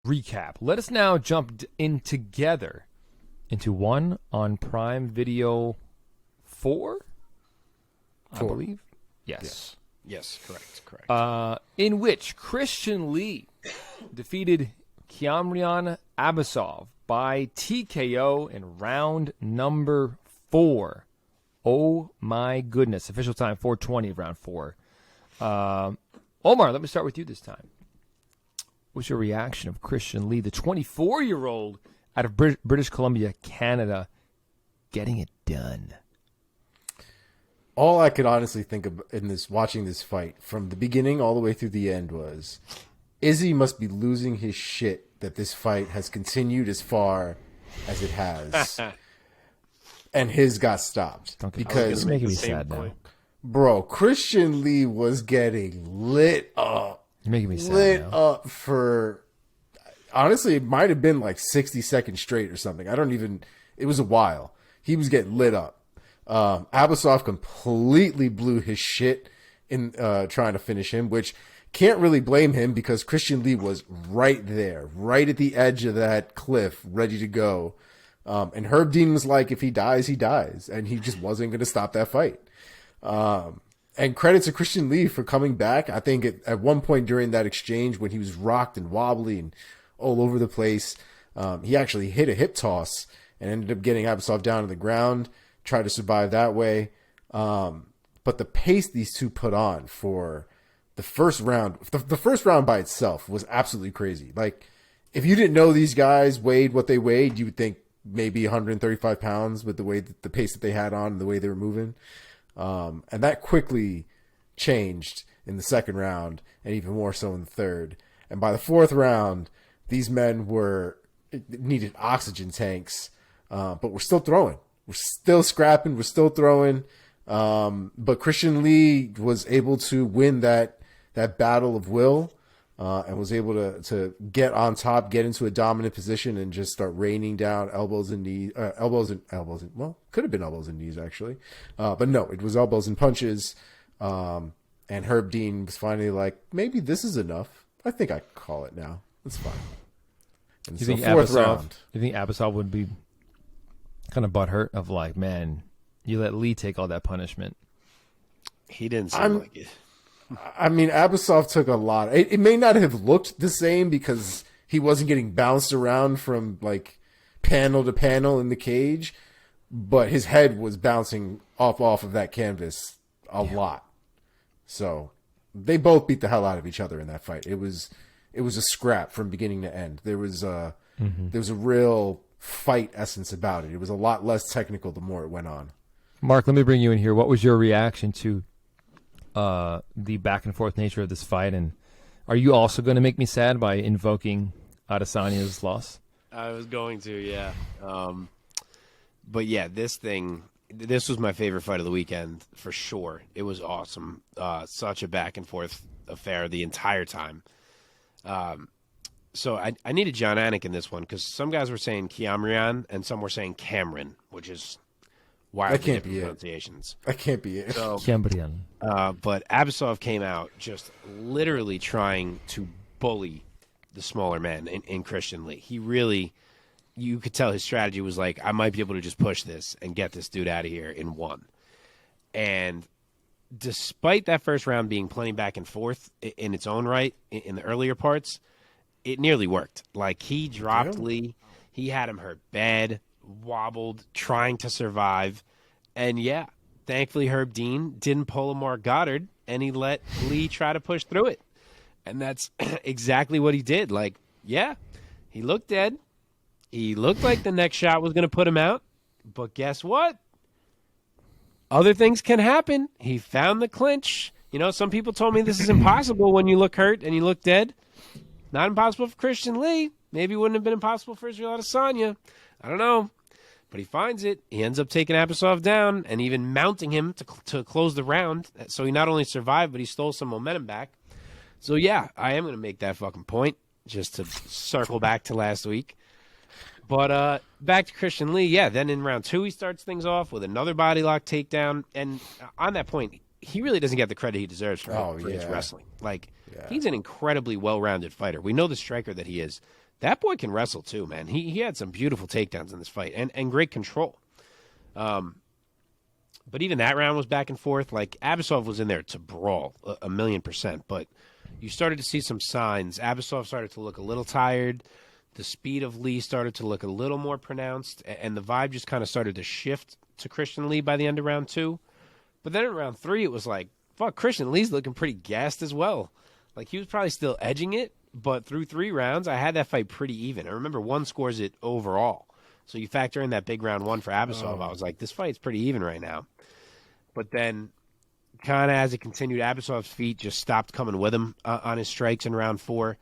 recap. Let us now jump in together into one on Prime Video 4, I believe. Yes, correct. In which Christian Lee defeated Kiamrian Abbasov by TKO in round number 4. Oh my goodness. Official time 4:20 of round 4. Omar, let me start with you this time. What's your reaction of Christian Lee, the 24-year-old out of British Columbia, Canada, getting it done? All I could honestly think of in this, watching this fight from the beginning all the way through the end, was Izzy must be losing his shit that this fight has continued as far as it has. And his got stopped. Because it's making me sad now. Bro, Christian Lee was getting lit up. You're making me sad lit now. up for, honestly, it might have been like 60 seconds straight or something. It was a while. He was getting lit up. Abbasov completely blew his shit in trying to finish him, which can't really blame him because Christian Lee was right there, right at the edge of that cliff, ready to go. And Herb Dean was like, if he dies, he dies. And he just wasn't going to stop that fight. And credit to Christian Lee for coming back. I think at one point during that exchange when he was rocked and wobbly and all over the place, he actually hit a hip toss and ended up getting Abbasov down to the ground, tried to survive that way. But the pace these two put on for the first round, the first round by itself was absolutely crazy. Like, if you didn't know these guys weighed what they weighed, you would think maybe 135 pounds with the way that the pace that they had on and the way they were moving. And that quickly changed in the second round and even more so in the third. And by the fourth round, these men needed oxygen tanks, but we're still throwing. We're still scrapping. We're still throwing. But Christian Lee was able to win that battle of will, and was able to get on top, get into a dominant position, and just start raining down elbows and knees, well, could have been elbows and knees actually. But no, it was elbows and punches. And Herb Dean was finally like, maybe this is enough. I think I call it now. It's fine. And You so think fourth round. You think Abbasov would be kind of butthurt of like, man, you let Lee take all that punishment? He didn't seem like it. I mean, Abbasov took a lot. It may not have looked the same because he wasn't getting bounced around from like panel to panel in the cage, but his head was bouncing off of that canvas a lot. So they both beat the hell out of each other in that fight. It was a scrap from beginning to end. There was a real fight essence about it. It was a lot less technical the more it went on. Mark, let me bring you in here. What was your reaction to the back and forth nature of this fight, and are you also going to make me sad by invoking Adesanya's loss? I was going to, yeah. But yeah, this was my favorite fight of the weekend for sure. It was awesome. Such a back and forth affair the entire time. So I needed John Anik in this one because some guys were saying Kiamrian and some were saying Cameron, which is wildly different pronunciations. That can't be it. So, Kiamrian. but Abbasov came out just literally trying to bully the smaller man in Christian Lee. He really, you could tell his strategy was like, I might be able to just push this and get this dude out of here in one. And despite that first round being plenty back and forth in its own right, in the earlier parts, it nearly worked. Like, he dropped Lee. He had him hurt bad, wobbled, trying to survive. And, yeah, thankfully Herb Dean didn't pull a Mark Goddard, and he let Lee try to push through it. And that's exactly what he did. Like, yeah, he looked dead. He looked like the next shot was going to put him out. But guess what? Other things can happen. He found the clinch. You know, some people told me this is impossible when you look hurt and you look dead. Not impossible for Christian Lee. Maybe it wouldn't have been impossible for Israel Adesanya. I don't know. But he finds it. He ends up taking Abbasov down and even mounting him to close the round. So he not only survived, but he stole some momentum back. So, yeah, I am going to make that fucking point just to circle back to last week. But back to Christian Lee, yeah, then in round 2 he starts things off with another body lock takedown. And on that point, he really doesn't get the credit he deserves for his wrestling. Like, he's an incredibly well-rounded fighter. We know the striker that he is. That boy can wrestle too, man. He had some beautiful takedowns in this fight and great control. But even that round was back and forth. Like, Abbasov was in there to brawl a million %. But you started to see some signs. Abbasov started to look a little tired. The speed of Lee started to look a little more pronounced. And the vibe just kind of started to shift to Christian Lee by the end of round 2. But then in round 3, it was like, fuck, Christian Lee's looking pretty gassed as well. Like, he was probably still edging it. But through 3 rounds, I had that fight pretty even. I remember one scores it overall. So you factor in that big round 1 for Abbasov. I was like, this fight's pretty even right now. But then, kind of as it continued, Abbasov's feet just stopped coming with him on his strikes in round 4.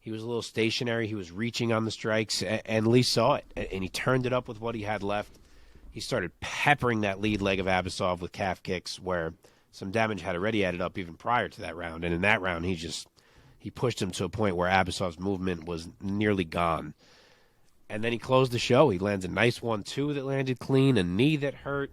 He was a little stationary. He was reaching on the strikes, and Lee saw it, and he turned it up with what he had left. He started peppering that lead leg of Abbasov with calf kicks, where some damage had already added up even prior to that round. And in that round, he pushed him to a point where Abbasov's movement was nearly gone. And then he closed the show. He lands a nice 1-2 that landed clean, a knee that hurt.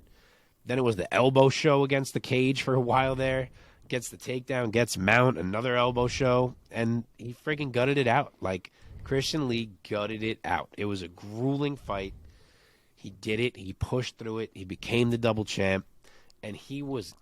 Then it was the elbow show against the cage for a while there. Gets the takedown, gets mount, another elbow show, and he freaking gutted it out. Like, Christian Lee gutted it out. It was a grueling fight. He did it. He pushed through it. He became the double champ, and he was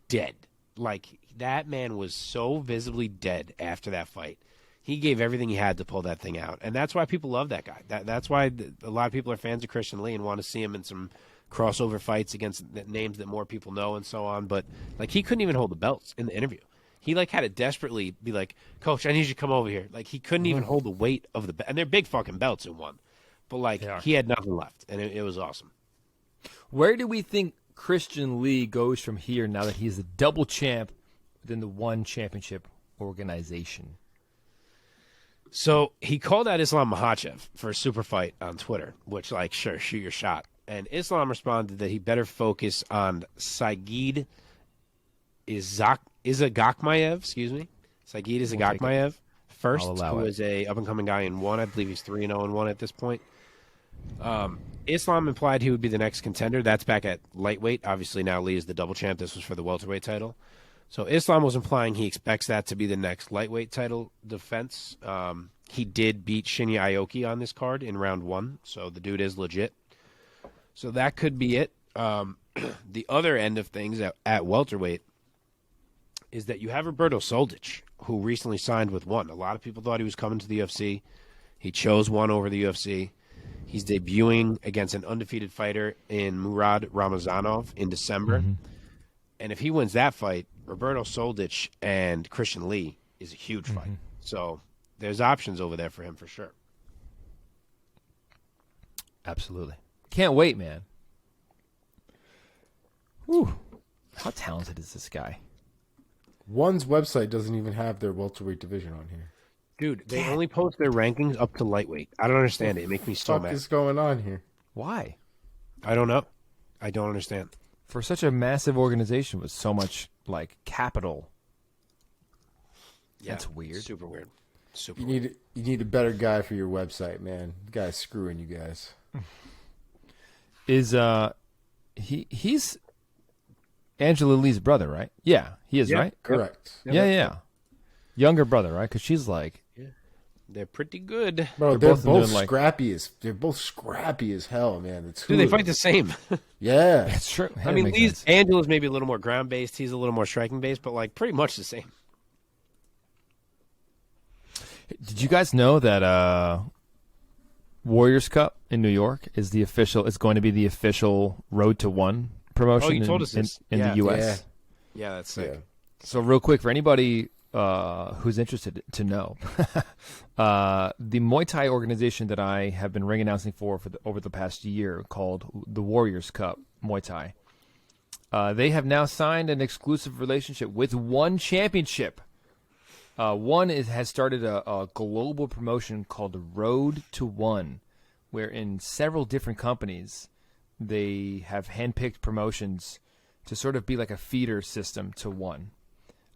dead. Like, that man was so visibly dead after that fight. He gave everything he had to pull that thing out, and that's why people love that guy. That's why a lot of people are fans of Christian Lee and want to see him in some crossover fights against names that more people know and so on. But, like, he couldn't even hold the belts in the interview. He, like, had to desperately be like, Coach, I need you to come over here. Like, he couldn't even hold the weight of the belt. And they're big fucking belts in one. But, like, he had nothing left, and it was awesome. Where do we think Christian Lee goes from here now that he's a double champ within the one championship organization? So he called out Islam Makhachev for a super fight on Twitter, which, like, sure, shoot your shot. And Islam responded that he better focus on Saigid Izagakmayev, Saigid Izagakmayev first, who is a up-and-coming guy in 1. I believe he's 3-0-1 at this point. Islam implied he would be the next contender. That's back at lightweight. Obviously, now Lee is the double champ. This was for the welterweight title. So Islam was implying he expects that to be the next lightweight title defense. He did beat Shinya Aoki on this card in round 1, so the dude is legit. So that could be it. The other end of things at welterweight is that you have Roberto Soldic, who recently signed with 1. A lot of people thought he was coming to the UFC. He chose 1 over the UFC. He's debuting against an undefeated fighter in Murad Ramazanov in December. Mm-hmm. And if he wins that fight, Roberto Soldic and Christian Lee is a huge fight. So there's options over there for him for sure. Absolutely. Can't wait, man. Whew. How talented is this guy? One's website doesn't even have their welterweight division on here. Dude, they only post their rankings up to lightweight. I don't understand it. It makes me so mad. What is going on here? Why? I don't know. I don't understand. For such a massive organization with so much, like, capital. Yeah, that's weird. Super weird. You need a better guy for your website, man. The guy's screwing you guys. Is he's Angela Lee's brother, right? Yeah, he is, right? Correct. Yeah. Younger brother, right? Because she's like, they're pretty good. Bro, they're both scrappy as hell, man. Dude, they fight the same. Yeah, that's true. I mean, Angela's maybe a little more ground based. He's a little more striking based, but like pretty much the same. Did you guys know that Warriors Cup in New York is going to be the official Road to One promotion? Oh, you told us this. In the U.S. Yeah, that's sick. Yeah. So real quick, for anybody who's interested to know, the Muay Thai organization that I have been ring announcing over the past year, called the Warriors Cup Muay Thai, they have now signed an exclusive relationship with One Championship. One has started a global promotion called the Road to One, where in several different companies they have handpicked promotions to sort of be like a feeder system to One.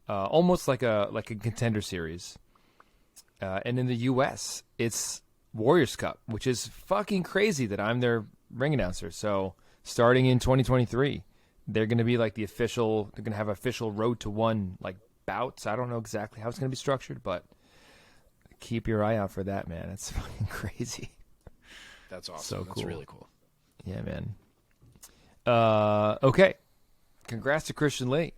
Almost like a contender series. And in the U.S., it's Warriors Cup, which is fucking crazy that I'm their ring announcer. So starting in 2023, they're going to be like they're going to have official Road to One like bouts. I don't know exactly how it's going to be structured, but keep your eye out for that, man. It's fucking crazy. That's awesome. So That's cool. really cool. Yeah, man. Okay. Congrats to Christian Lee.